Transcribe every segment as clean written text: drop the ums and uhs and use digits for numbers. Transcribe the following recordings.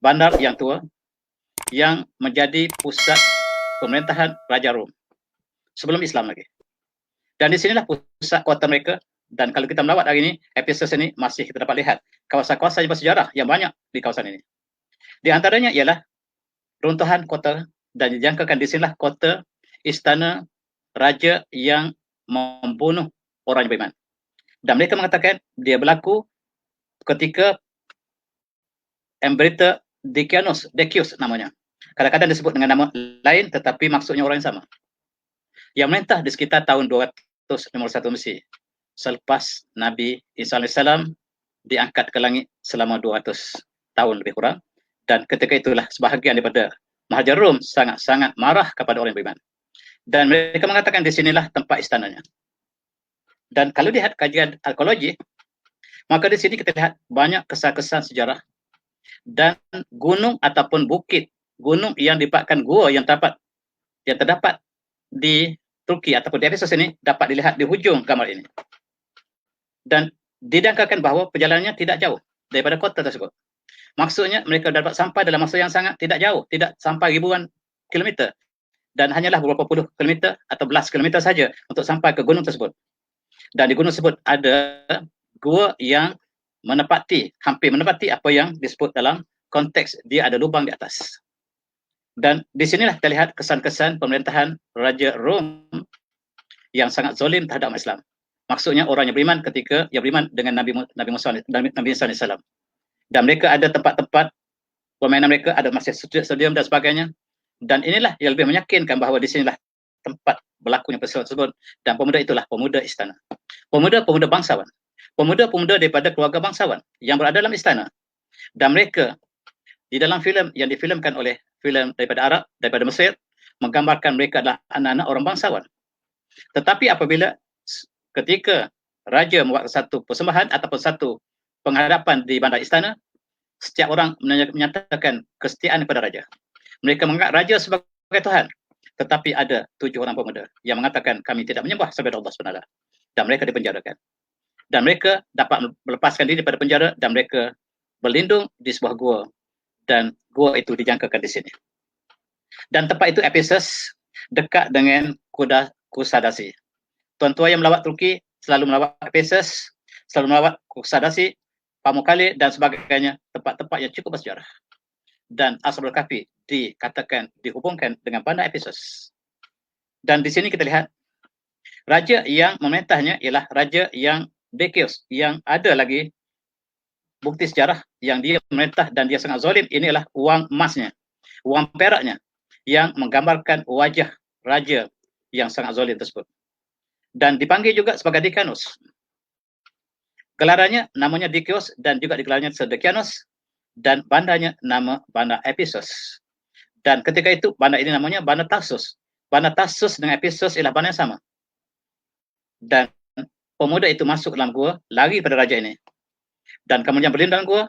bandar yang tua yang menjadi pusat pemerintahan Raja Rom sebelum Islam lagi. Dan di sinilah pusat kota mereka. Dan kalau kita melawat hari ini, Ephesus ini masih kita dapat lihat kawasan-kawasan bersejarah yang banyak di kawasan ini. Di antaranya ialah runtuhan kota, dan dijangkakan di sinilah kota istana raja yang membunuh orang yang beriman. Dan mereka mengatakan dia berlaku ketika Emperor Decius namanya. Kadang-kadang disebut dengan nama lain tetapi maksudnya orang yang sama. Yang memerintah di sekitar tahun 251 Mesir. Selepas Nabi Isa AS diangkat ke langit selama 200 tahun lebih kurang. Dan ketika itulah sebahagian daripada Maharaja Rom sangat-sangat marah kepada orang yang beriman. Dan mereka mengatakan di sinilah tempat istananya. Dan kalau lihat kajian arkeologi, maka di sini kita lihat banyak kesan-kesan sejarah dan gunung ataupun bukit, gunung yang dipakkan gua yang terdapat di Turki ataupun di Ephesus ini dapat dilihat di hujung gambar ini. Dan didangkakan bahawa perjalanannya tidak jauh daripada kota tersebut. Maksudnya mereka dapat sampai dalam masa yang sangat tidak jauh, tidak sampai ribuan kilometer. Dan hanyalah beberapa puluh kilometer atau belas kilometer saja untuk sampai ke gunung tersebut. Dan di gunung tersebut ada gua yang hampir menepati apa yang disebut dalam konteks dia ada lubang di atas. Dan di sinilah kita lihat kesan-kesan pemerintahan Raja Rom yang sangat zalim terhadap Islam. Maksudnya orang yang beriman ketika yang beriman dengan Nabi Isa AS. Dan mereka ada tempat-tempat permainan mereka, ada masjid stadium dan sebagainya. Dan inilah yang lebih meyakinkan bahawa di sinilah tempat berlakunya peristiwa tersebut. Dan pemuda itulah pemuda istana. Pemuda-pemuda bangsawan. Pemuda-pemuda daripada keluarga bangsawan yang berada dalam istana. Dan mereka di dalam filem yang difilmkan oleh filem daripada Arab, daripada Mesir, menggambarkan mereka adalah anak-anak orang bangsawan. Tetapi apabila ketika raja membuat satu persembahan ataupun satu penghadapan di bandar istana, setiap orang menyatakan kesetiaan kepada raja. Mereka menganggap raja sebagai Tuhan. Tetapi ada 7 orang pemuda yang mengatakan kami tidak menyembah selain Allah SWT. Dan mereka dipenjarakan. Dan mereka dapat melepaskan diri daripada penjara dan mereka berlindung di sebuah gua. Dan gua itu dijangkakan di sini. Dan tempat itu Ephesus dekat dengan Kusadasi. Tuan-tuan yang melawat Turki selalu melawat Ephesus, selalu melawat Kusadasi, Pamukkale dan sebagainya, tempat-tempat yang cukup bersejarah. Dan Ashabul Kahfi dihubungkan dengan bandar Ephesus. Dan di sini kita lihat raja yang memerintahnya ialah raja yang Decius, yang ada lagi bukti sejarah yang dia memerintah dan dia sangat zalim. Ini adalah uang emasnya, uang peraknya yang menggambarkan wajah raja yang sangat zalim tersebut. Dan dipanggil juga sebagai Decianus. Gelarannya namanya Decius dan juga digelarnya Decianus, dan bandarnya nama bandar Ephesus. Dan ketika itu bandar ini namanya bandar Tarsus. Bandar Tarsus dengan Ephesus ialah bandar yang sama. Dan pemuda itu masuk dalam gua, lari pada raja ini. Dan kemudian berlindung dalam gua.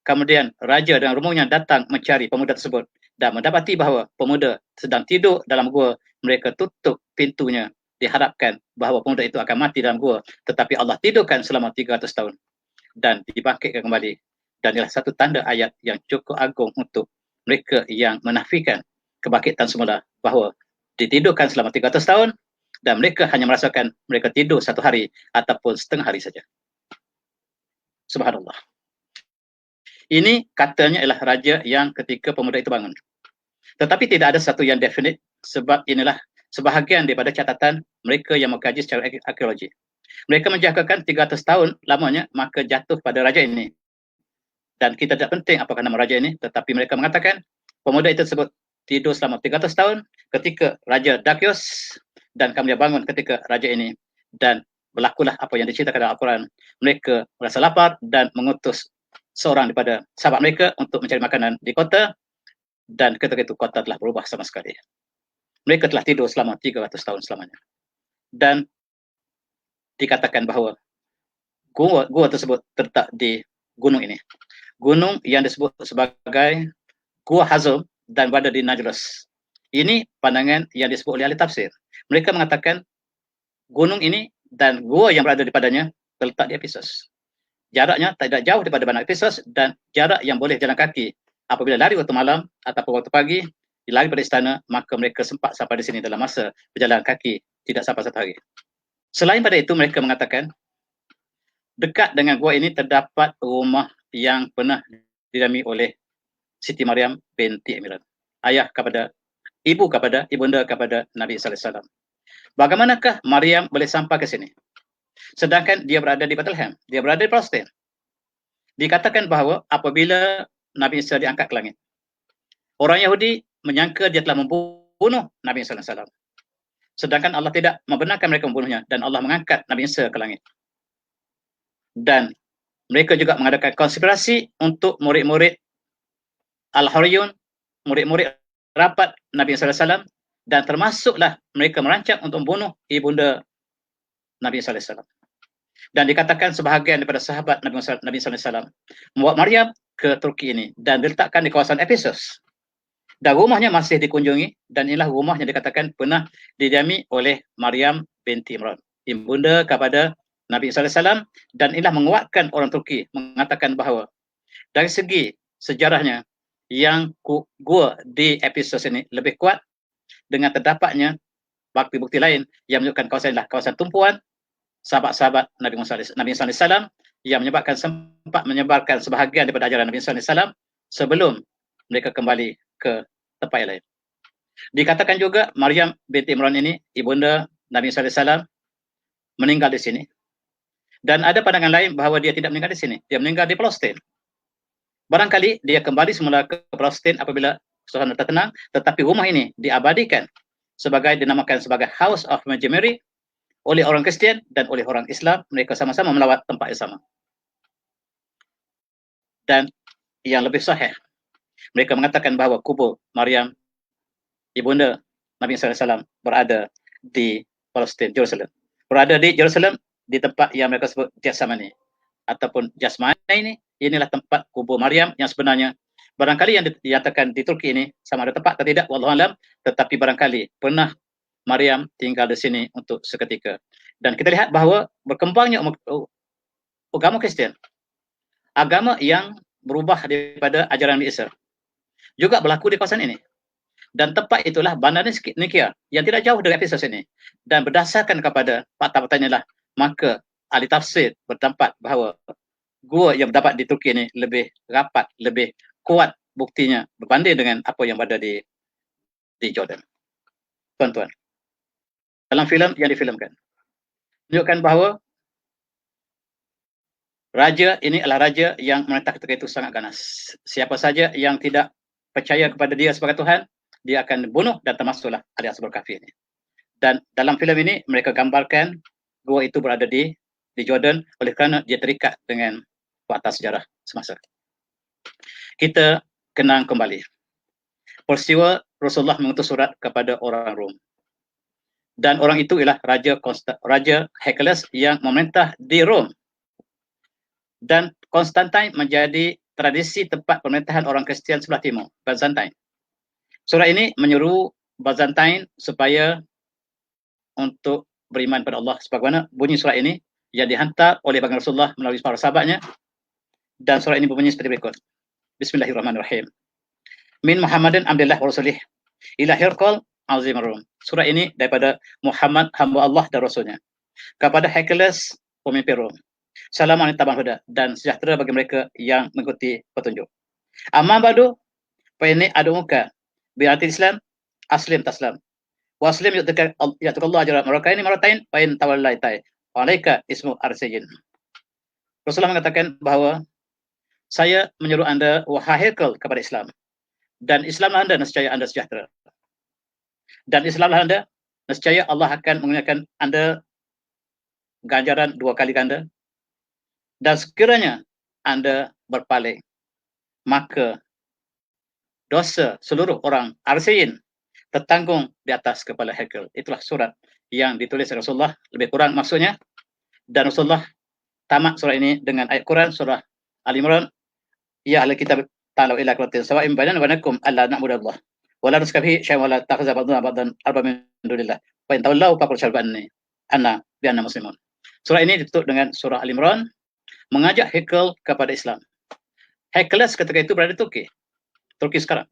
Kemudian raja dan rombongannya datang mencari pemuda tersebut dan mendapati bahawa pemuda sedang tidur dalam gua. Mereka tutup pintunya. Diharapkan bahawa pemuda itu akan mati dalam gua, tetapi Allah tidurkan selama 300 tahun dan dibangkitkan kembali. Dan ialah satu tanda ayat yang cukup agung untuk mereka yang menafikan kebangkitan semula, bahawa ditidurkan selama 300 tahun dan mereka hanya merasakan mereka tidur 1 hari ataupun setengah hari saja. Subhanallah. Ini katanya ialah raja yang ketika pemuda itu bangun. Tetapi tidak ada satu yang definite, sebab inilah sebahagian daripada catatan mereka yang mengkaji secara arkeologi. Mereka menjangkakan 300 tahun lamanya maka jatuh pada raja ini. Dan kita tidak penting apakah nama raja ini, tetapi mereka mengatakan pemuda itu tersebut tidur selama 300 tahun ketika Raja Decius, dan kemudian bangun ketika raja ini. Dan berlakulah apa yang diceritakan dalam Al-Quran. Mereka merasa lapar dan mengutus seorang daripada sahabat mereka untuk mencari makanan di kota, dan ketika itu kota telah berubah sama sekali. Mereka telah tidur selama 300 tahun selamanya. Dan dikatakan bahawa gua tersebut terletak di gunung ini. Gunung yang disebut sebagai Gua Hazum dan berada di Nablus. Ini pandangan yang disebut oleh ahli tafsir. Mereka mengatakan gunung ini dan gua yang berada di padanya terletak di Ephesus. Jaraknya tidak jauh daripada bandar Ephesus dan jarak yang boleh jalan kaki apabila lari waktu malam ataupun waktu pagi, lari pada istana, maka mereka sempat sampai di sini dalam masa berjalan kaki tidak sampai 1 hari. Selain pada itu, mereka mengatakan dekat dengan gua ini terdapat rumah yang pernah didiami oleh Siti Maryam binti Imran, ibunda kepada Nabi sallallahu alaihi wasallam. Bagaimanakah Maryam boleh sampai ke sini? Sedangkan dia berada di Bethlehem, dia berada di Palestin. Dikatakan bahawa apabila Nabi Isa diangkat ke langit, orang Yahudi menyangka dia telah membunuh Nabi Isa sallallahu alaihi wasallam. Sedangkan Allah tidak membenarkan mereka membunuhnya dan Allah mengangkat Nabi Isa ke langit. Dan mereka juga mengadakan konspirasi untuk murid-murid Al-Hariyun, murid-murid rapat Nabi Isa sallallahu alaihi wasallam, dan termasuklah mereka merancang untuk membunuh ibunda Nabi sallallahu alaihi wasallam. Dan dikatakan sebahagian daripada sahabat Nabi sallallahu alaihi wasallam membawa Maryam ke Turki ini dan diletakkan di kawasan Ephesus. Dan rumahnya masih dikunjungi, dan inilah rumah yang dikatakan pernah didiami oleh Maryam binti Imran, ibunda kepada Nabi sallallahu alaihi wasallam. Dan inilah menguatkan orang Turki mengatakan bahawa dari segi sejarahnya yang gua di Ephesus ini lebih kuat, dengan terdapatnya bukti-bukti lain yang menunjukkan kawasan inilah kawasan tumpuan sahabat-sahabat Nabi Musa SAW yang menyebabkan sempat menyebarkan sebahagian daripada ajaran Nabi SAW sebelum mereka kembali ke tempat yang lain. Dikatakan juga Maryam binti Imran ini, ibunda Nabi SAW, meninggal di sini. Dan ada pandangan lain bahawa dia tidak meninggal di sini, dia meninggal di Palestin. Barangkali dia kembali semula ke Palestin apabila suasana tertenang, tetapi rumah ini diabadikan dinamakan sebagai House of Virgin Mary oleh orang Kristian dan oleh orang Islam. Mereka sama-sama melawat tempat yang sama. Dan yang lebih sahih, mereka mengatakan bahawa kubur Maryam, ibunda Nabi SAW, berada di Palestin, Jerusalem. Berada di Jerusalem, di tempat yang mereka sebut Jasmani ataupun Jasmani ini. Inilah tempat kubur Maryam yang sebenarnya. Barangkali yang dinyatakan di Turki ini sama ada tempat atau tidak, wallahu alam, tetapi barangkali pernah Maryam tinggal di sini untuk seketika. Dan kita lihat bahawa berkembangnya agama Kristian, agama yang berubah daripada ajaran Nabi Isa, juga berlaku di kawasan ini. Dan tempat itulah Bandar Nikia yang tidak jauh dari Ephesus ini. Dan berdasarkan kepada fakta-fakta inilah, maka ahli tafsir berpendapat bahawa gua yang dapat di Turki ini lebih rapat, lebih kuat buktinya berbanding dengan apa yang berada di Jordan. Tuan-tuan, dalam filem yang difilmkan menunjukkan bahawa raja ini adalah raja yang memerintah ketika itu sangat ganas. Siapa saja yang tidak percaya kepada dia sebagai Tuhan, dia akan bunuh, dan termasuklah ahli Ashabul Kahfi ini. Dan dalam filem ini mereka gambarkan gua itu berada di Jordan oleh kerana dia terikat dengan fakta sejarah semasa. Kita kenang kembali peristiwa Rasulullah mengutus surat kepada orang Rom. Dan orang itu ialah Raja Hercules yang memerintah di Rom. Dan Konstantin menjadi tradisi tempat pemerintahan orang Kristian sebelah timur, Byzantine. Surat ini menyuruh Byzantine supaya untuk beriman pada Allah. Sebagaimana bunyi surat ini yang dihantar oleh baginda Rasulullah melalui para sahabatnya. Dan surat ini berbunyi seperti berikut. Bismillahirrahmanirrahim. Min Muhammadin abdillah wa rasulih ila Hirqal azim Rum. Surah ini daripada Muhammad, hamba Allah dan Rasulnya, kepada Hercules, pemimpin Rom. Salam alaikum huda, dan sejahtera bagi mereka yang mengikuti petunjuk. Amma ba'du, fa inni ad'uka bi Islam aslim taslam. Wa aslim ya'tukallahu ajran maratain fa in tawallaitai. Wa alaika ismu arsijin. Rasulullah mengatakan bahawa saya menyuruh anda, wahai Hercules, kepada Islam. Dan Islamlah anda, nescaya anda sejahtera. Dan Islamlah anda, nescaya Allah akan menggunakan anda ganjaran 2 kali ganda. Dan sekiranya anda berpaling, maka dosa seluruh orang Arsiyin tertanggung di atas kepala Hercules. Itulah surat yang ditulis Rasulullah, lebih kurang maksudnya. Dan Rasulullah tamat surah ini dengan ayat Quran, surah Al-Imran. Ya ahli kitab ta'alu ila qiratin sawa'in bainana wa bainakum alla na'budallah wa la nusyrika bihi syai'an wa la takhza ba'duna ba'dan arbaba min dunillah fa in tawallaw faqul syahadu anna bi anna muslimun. Surah ini ditutup dengan surah Al-Imran, mengajak Hercules kepada Islam. Hercules ketika itu berada di Turki. Turki sekarang.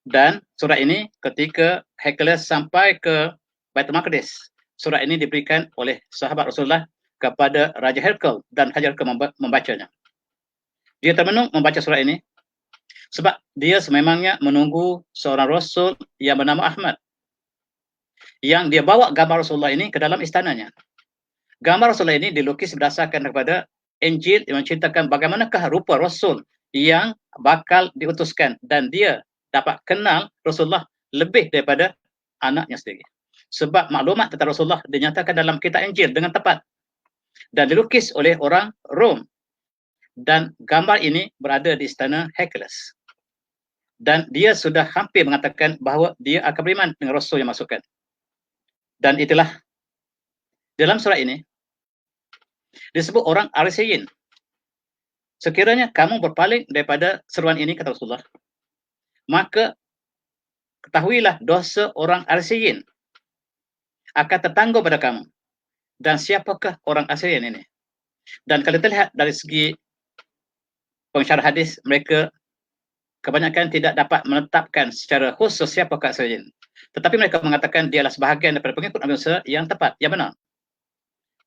Dan surat ini ketika Hercules sampai ke Baitul Maqdis, surat ini diberikan oleh sahabat Rasulullah kepada Raja Herkul dan Raja Herkul membacanya. Dia termenung membaca surat ini sebab dia sememangnya menunggu seorang Rasul yang bernama Ahmad, yang dia bawa gambar Rasulullah ini ke dalam istananya. Gambar Rasulullah ini dilukis berdasarkan kepada Injil yang menceritakan bagaimanakah rupa Rasul yang bakal diutuskan, dan dia dapat kenal Rasulullah lebih daripada anaknya sendiri. Sebab maklumat tentang Rasulullah dinyatakan dalam kitab Injil dengan tepat dan dilukis oleh orang Rom. Dan gambar ini berada di istana Hercules. Dan dia sudah hampir mengatakan bahawa dia akan beriman dengan Rasul yang masukkan. Dan itulah dalam surat ini disebut orang Arisiyin. Sekiranya kamu berpaling daripada seruan ini, kata Rasulullah, maka ketahuilah dosa orang Arisiyin akan tertanggung pada kamu. Dan siapakah orang Arisiyin ini? Dan kalau kita lihat dari segi pensyarah hadis, mereka kebanyakan tidak dapat menetapkan secara khusus siapakah Arisiyin. Tetapi mereka mengatakan dialah sebahagian daripada pengikut Nabi Musa yang tepat, yang benar.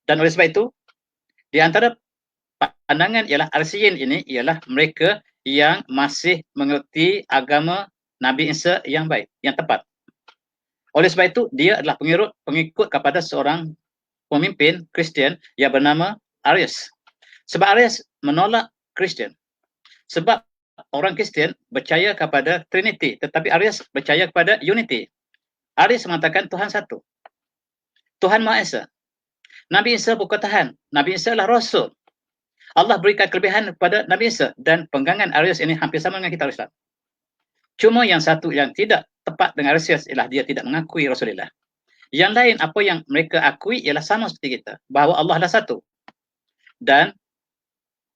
Dan oleh sebab itu, di antara pandangan ialah Arisiyin ini ialah mereka yang masih mengikuti agama Nabi Isa yang baik, yang tepat. Oleh sebab itu, dia adalah pengikut kepada seorang pemimpin Kristian yang bernama Arius. Sebab Arius menolak Kristian. Sebab orang Kristian percaya kepada Trinity, tetapi Arius percaya kepada Unity. Arius mengatakan Tuhan satu. Tuhan Maha Esa. Nabi Isa bukan Tuhan. Nabi Isa adalah Rasul. Allah berikan kelebihan kepada Nabi Isa, dan pegangan Arius ini hampir sama dengan kitab Islam. Cuma yang satu yang tidak tepat dengan Arius ialah dia tidak mengakui Rasulullah. Yang lain apa yang mereka akui ialah sama seperti kita, bahawa Allah adalah satu. Dan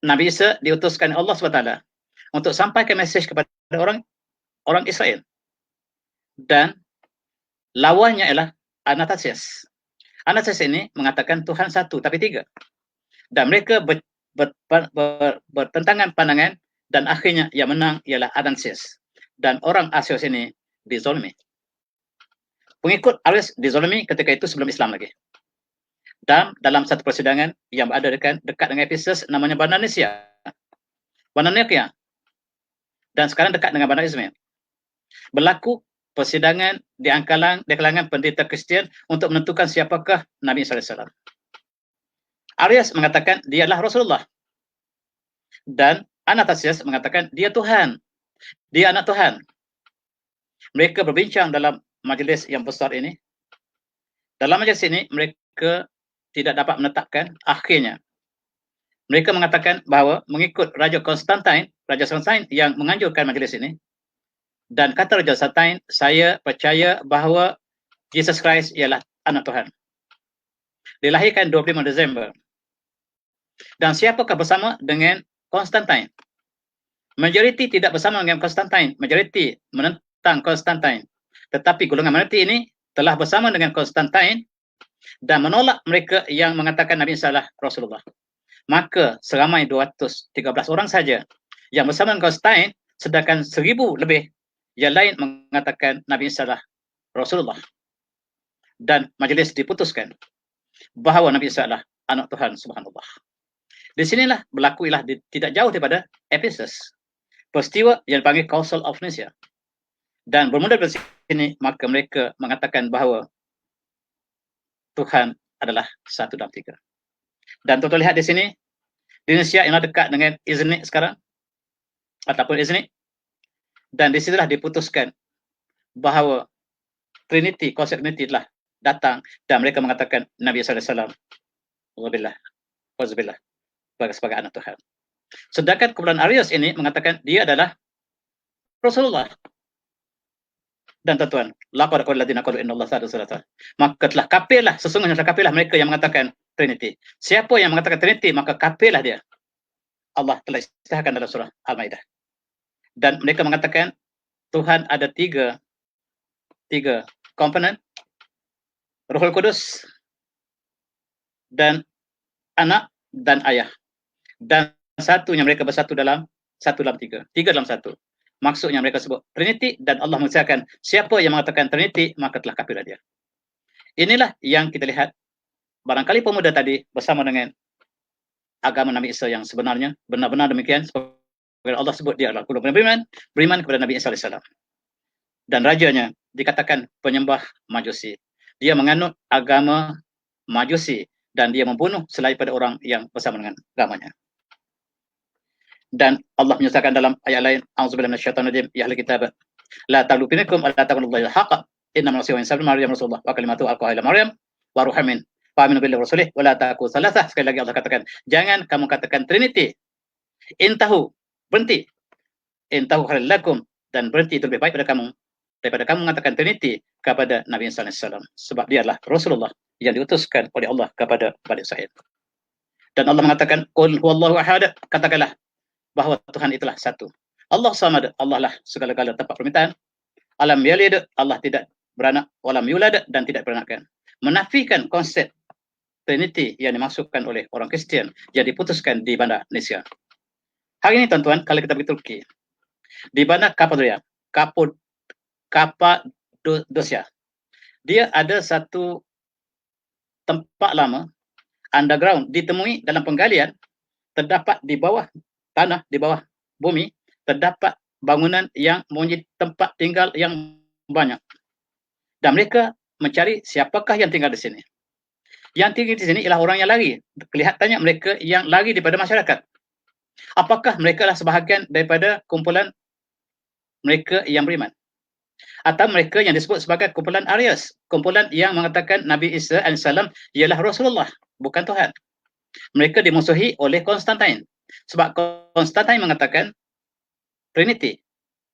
Nabi Isa diutuskan Allah SWT untuk sampaikan mesej kepada orang Israel. Dan lawannya ialah Anastasius. Anastasius ini mengatakan Tuhan satu tapi tiga. Dan mereka bertentangan pandangan, dan akhirnya yang menang ialah Anastasius. Dan orang Asios ini dizolimi. Pengikut Arius dizolimi ketika itu sebelum Islam lagi. Dan dalam satu persidangan yang berada dekat dengan Ephesus, namanya Banda Nisya, Banda Nikia, dan sekarang dekat dengan Banda Izmail, berlaku persidangan di kalangan pendeta Kristian untuk menentukan siapakah Nabi SAW. Arius mengatakan dia adalah Rasulullah, dan Anastasius mengatakan dia Tuhan, dia anak Tuhan. Mereka berbincang dalam majlis yang besar ini. Dalam majlis ini mereka tidak dapat menetapkan. Akhirnya mereka mengatakan bahawa mengikut Raja Konstantin yang menganjurkan majlis ini, dan kata Raja Konstantin, saya percaya bahawa Jesus Christ ialah anak Tuhan. Dilahirkan 25 Disember. Dan siapakah bersama dengan Konstantin? Majoriti tidak bersama dengan Konstantin. Majoriti menentang Konstantin. Tetapi golongan minoriti ini telah bersama dengan Konstantin dan menolak mereka yang mengatakan Nabi Isa adalah Rasulullah. Maka seramai 213 orang saja yang bersama dengan Konstantin, sedangkan 1000 lebih yang lain mengatakan Nabi Isa adalah Rasulullah. Dan majlis diputuskan bahawa Nabi Isa adalah anak Tuhan, subhanallah. Di sinilah berlaku ialah tidak jauh daripada Ephesus, peristiwa yang dipanggil Council of Nicaea. Dan bermula dari sini, maka mereka mengatakan bahawa Tuhan adalah satu dalam tiga. Dan tuan-tuan lihat di sini, di Indonesia yang dekat dengan Iznik sekarang, ataupun Iznik, dan di sinilah diputuskan bahawa Trinity, konsep Trinity telah datang, dan mereka mengatakan Nabi SAW sebagai anak Tuhan. Sedangkan kumpulan Arius ini mengatakan dia adalah Rasulullah. Dan tuan-tuan, laqad qala alladziina qalu inna Allaha thalithu, maka telah kafirlah, sesungguhnya telah kafirlah mereka yang mengatakan Trinity. Siapa yang mengatakan Trinity, maka kafirlah dia. Allah telah istilahkan dalam surah Al-Maidah. Dan mereka mengatakan Tuhan ada tiga komponen, Ruhul Kudus, dan anak, dan ayah. Dan satunya mereka bersatu dalam tiga dalam satu. Maksudnya mereka sebut Trinity, dan Allah mengatakan siapa yang mengatakan Trinity maka telah kafirlah dia. Inilah yang kita lihat barangkali pemuda tadi bersama dengan agama Nabi Isa yang sebenarnya benar-benar demikian, sebagai Allah sebut dia adalah beriman kepada Nabi Isa AS. Dan rajanya dikatakan penyembah Majusi. Dia menganut agama Majusi dan dia membunuh selain pada orang yang bersama dengan agamanya. Dan Allah menyatakan dalam ayat lain, A'udzubillahi minasyaitonir rajim, ya ahlul kitab, la taghlu dinakum alla taqullaha al-haqq, innamal masiihu Isa ibnu Maryam rasulullah wa kalimatuhu alqaha ila Maryam wa ruhun min, fa aminu billahi wa rasulihi wa la taqulu salasah. Sekali lagi Allah katakan, jangan kamu katakan Trinity. Intahu, berhenti. Intahu khairul lakum, dan berhenti itu lebih baik pada kamu daripada kamu mengatakan Trinity kepada Nabi Isa AS, sebab dia adalah Rasulullah yang diutuskan oleh Allah kepada Bani Israil. Dan Allah mengatakan, qul huwallahu ahad, katakanlah bahawa Tuhan itulah satu. Allah samad, Allah lah segala-gala tempat permintaan. Alam yalid, Allah tidak beranak, walam yulad, dan tidak beranakkan. Menafikan konsep Trinity yang dimasukkan oleh orang Kristian yang diputuskan di Bandar Indonesia. Hari ini tuan-tuan, kalau kita pergi Turki, di Bandar Kapadosia, dia ada satu tempat lama underground, ditemui dalam penggalian, terdapat di bawah tanah, di bawah bumi, terdapat bangunan yang mempunyai tempat tinggal yang banyak. Dan mereka mencari siapakah yang tinggal di sini. Yang tinggal di sini ialah orang yang lari. Kelihatannya mereka yang lari daripada masyarakat. Apakah mereka adalah sebahagian daripada kumpulan mereka yang beriman? Atau mereka yang disebut sebagai kumpulan Arius, kumpulan yang mengatakan Nabi Isa AS ialah Rasulullah, bukan Tuhan. Mereka dimusuhi oleh Konstantin. Sebab Konstantin mengatakan Trinity,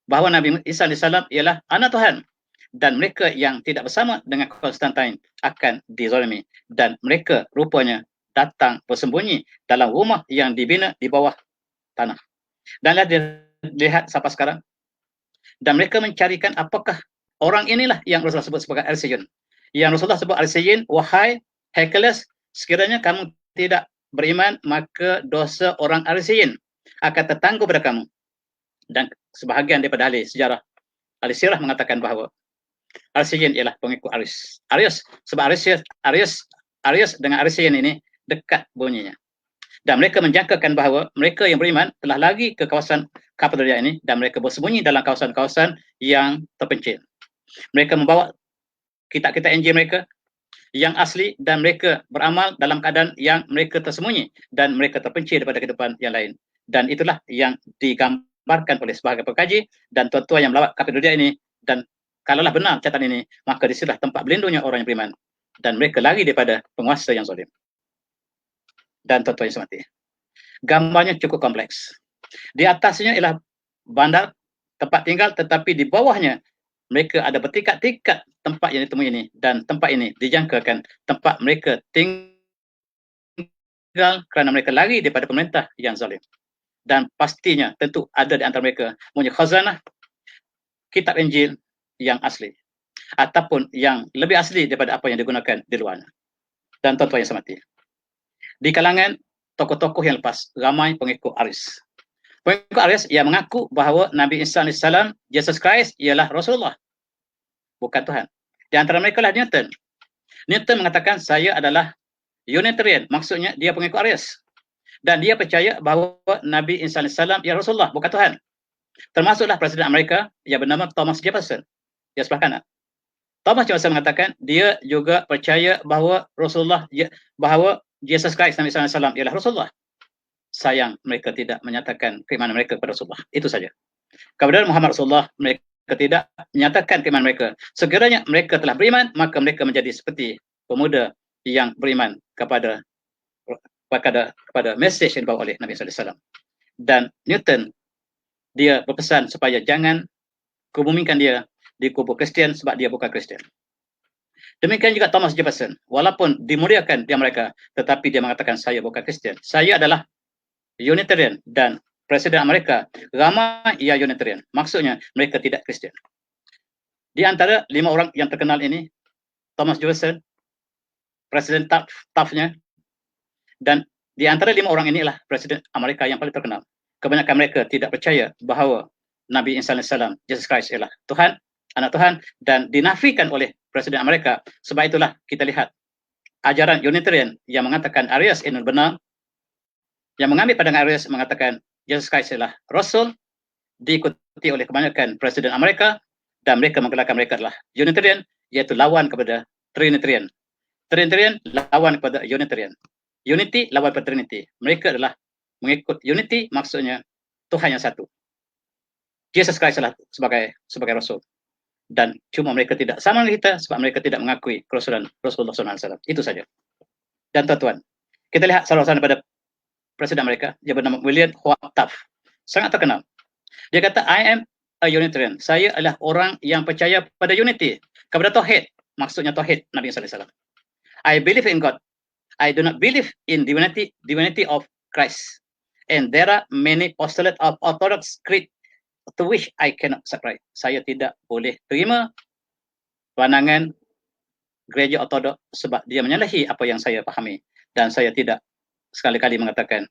bahawa Nabi Isa AS ialah anak Tuhan. Dan mereka yang tidak bersama dengan Konstantin akan dizalimi. Dan mereka rupanya datang bersembunyi dalam rumah yang dibina di bawah tanah. Dan lihat sampai sekarang. Dan mereka mencarikan apakah orang inilah yang Rasulullah sebut sebagai Al-Sijin. Yang Rasulullah sebut Al-Sijin, wahai Hercules, sekiranya kamu tidak beriman, maka dosa orang Al-Sijin akan tertangguh pada kamu. Dan sebahagian daripada ahli sejarah, ahli sirah mengatakan bahawa Al-Sijin ialah pengikut Arius. Sebab Arius dengan Al-Sijin ini dekat bunyinya. Dan mereka menjangkakan bahawa mereka yang beriman telah lari ke kawasan Kapadosia ini dan mereka bersembunyi dalam kawasan-kawasan yang terpencil. Mereka membawa kitab-kitab Injil mereka yang asli dan mereka beramal dalam keadaan yang mereka tersembunyi dan mereka terpencil daripada kehidupan yang lain. Dan itulah yang digambarkan oleh sebahagian pengkaji dan tuan-tuan yang melawat Kapadosia ini. Dan kalaulah benar catatan ini, maka disitulah tempat berlindungnya orang yang beriman dan mereka lari daripada penguasa yang zalim. Dan tuan-tuan yang semati, gambarnya cukup kompleks. Di atasnya ialah bandar, tempat tinggal, tetapi di bawahnya mereka ada bertingkat-tingkat tempat yang ditemui ini. Dan tempat ini dijangkakan tempat mereka tinggal kerana mereka lari daripada pemerintah yang zalim. Dan pastinya tentu ada di antara mereka mempunyai khazanah kitab Injil yang asli, ataupun yang lebih asli daripada apa yang digunakan di luarnya. Dan tuan-tuan yang semati, di kalangan tokoh-tokoh yang lepas, ramai pengikut Arius. Pengikut Arius yang mengaku bahawa Nabi Isa AS, Jesus Christ, ialah Rasulullah, bukan Tuhan. Di antara mereka lah Newton. Newton mengatakan saya adalah Unitarian, maksudnya dia pengikut Arius. Dan dia percaya bahawa Nabi Isa AS ialah Rasulullah, bukan Tuhan. Termasuklah Presiden Amerika yang bernama Thomas Jefferson, yang sebelah kanan. Thomas Jefferson mengatakan dia juga percaya bahawa Rasulullah, bahawa Jesus Christ Nabi SAW ialah Rasulullah. Sayang mereka tidak menyatakan keimanan mereka kepada Rasulullah. Itu saja. Kepada Muhammad Rasulullah mereka tidak menyatakan keimanan mereka. Sekiranya mereka telah beriman, maka mereka menjadi seperti pemuda yang beriman kepada mesej yang dibawa oleh Nabi SAW. Dan Newton, dia berpesan supaya jangan kebumikan dia di kubu Kristian sebab dia bukan Kristian. Demikian juga Thomas Jefferson, walaupun dimuliakan dia mereka, tetapi dia mengatakan saya bukan Kristian. Saya adalah Unitarian dan Presiden Amerika ramai ia Unitarian. Maksudnya mereka tidak Kristian. Di antara 5 orang yang terkenal ini, Thomas Jefferson, Presiden Taftnya, dan di antara 5 orang inilah Presiden Amerika yang paling terkenal. Kebanyakan mereka tidak percaya bahawa Nabi Isa alaihissalam, Jesus Christ ialah Tuhan, anak Tuhan, dan dinafikan oleh Presiden Amerika. Sebab itulah kita lihat ajaran Unitarian yang mengatakan Arius ini benar, yang mengambil pandangan Arius mengatakan Jesus Christ ialah Rasul, diikuti oleh kebanyakan Presiden Amerika, dan mereka menggelarkan mereka adalah Unitarian, iaitu lawan kepada Trinitarian. Trinitarian lawan kepada Unitarian. Unity lawan kepada Trinity. Mereka adalah mengikut Unity, maksudnya Tuhan yang satu. Jesus Christ adalah sebagai Rasul. Dan cuma mereka tidak sama dengan kita sebab mereka tidak mengakui kerasulan Rasulullah SAW. Itu saja. Dan tuan-tuan, kita lihat salah-salah pada Presiden Amerika, dia bernama William Howard Taft. Sangat terkenal. Dia kata, I am a Unitarian. Saya adalah orang yang percaya pada unity, kepada Tauhid. Maksudnya Tauhid Nabi SAW. I believe in God. I do not believe in divinity of Christ. And there are many postulates of Orthodox creed to which I cannot subscribe. Saya tidak boleh terima pandangan gereja Ortodok sebab dia menyalahi apa yang saya pahami. Dan saya tidak sekali-kali mengatakan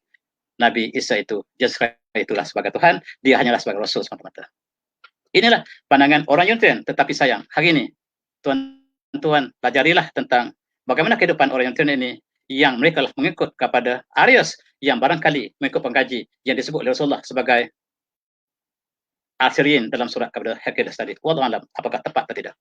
Nabi Isa itu, Jesus Christ itulah sebagai Tuhan, dia hanyalah sebagai Rasul semata-mata. Inilah pandangan orang Unitarian. Tetapi sayang, hari ini, tuan-tuan, pelajarilah tentang bagaimana kehidupan orang Unitarian ini, yang mereka lah mengikut kepada Arius, yang barangkali mengikut pengkaji yang disebut oleh Rasulullah sebagai Assyrian dalam surat kepada Heraklius tadi. Wallahu a'lam, apakah tepat atau tidak.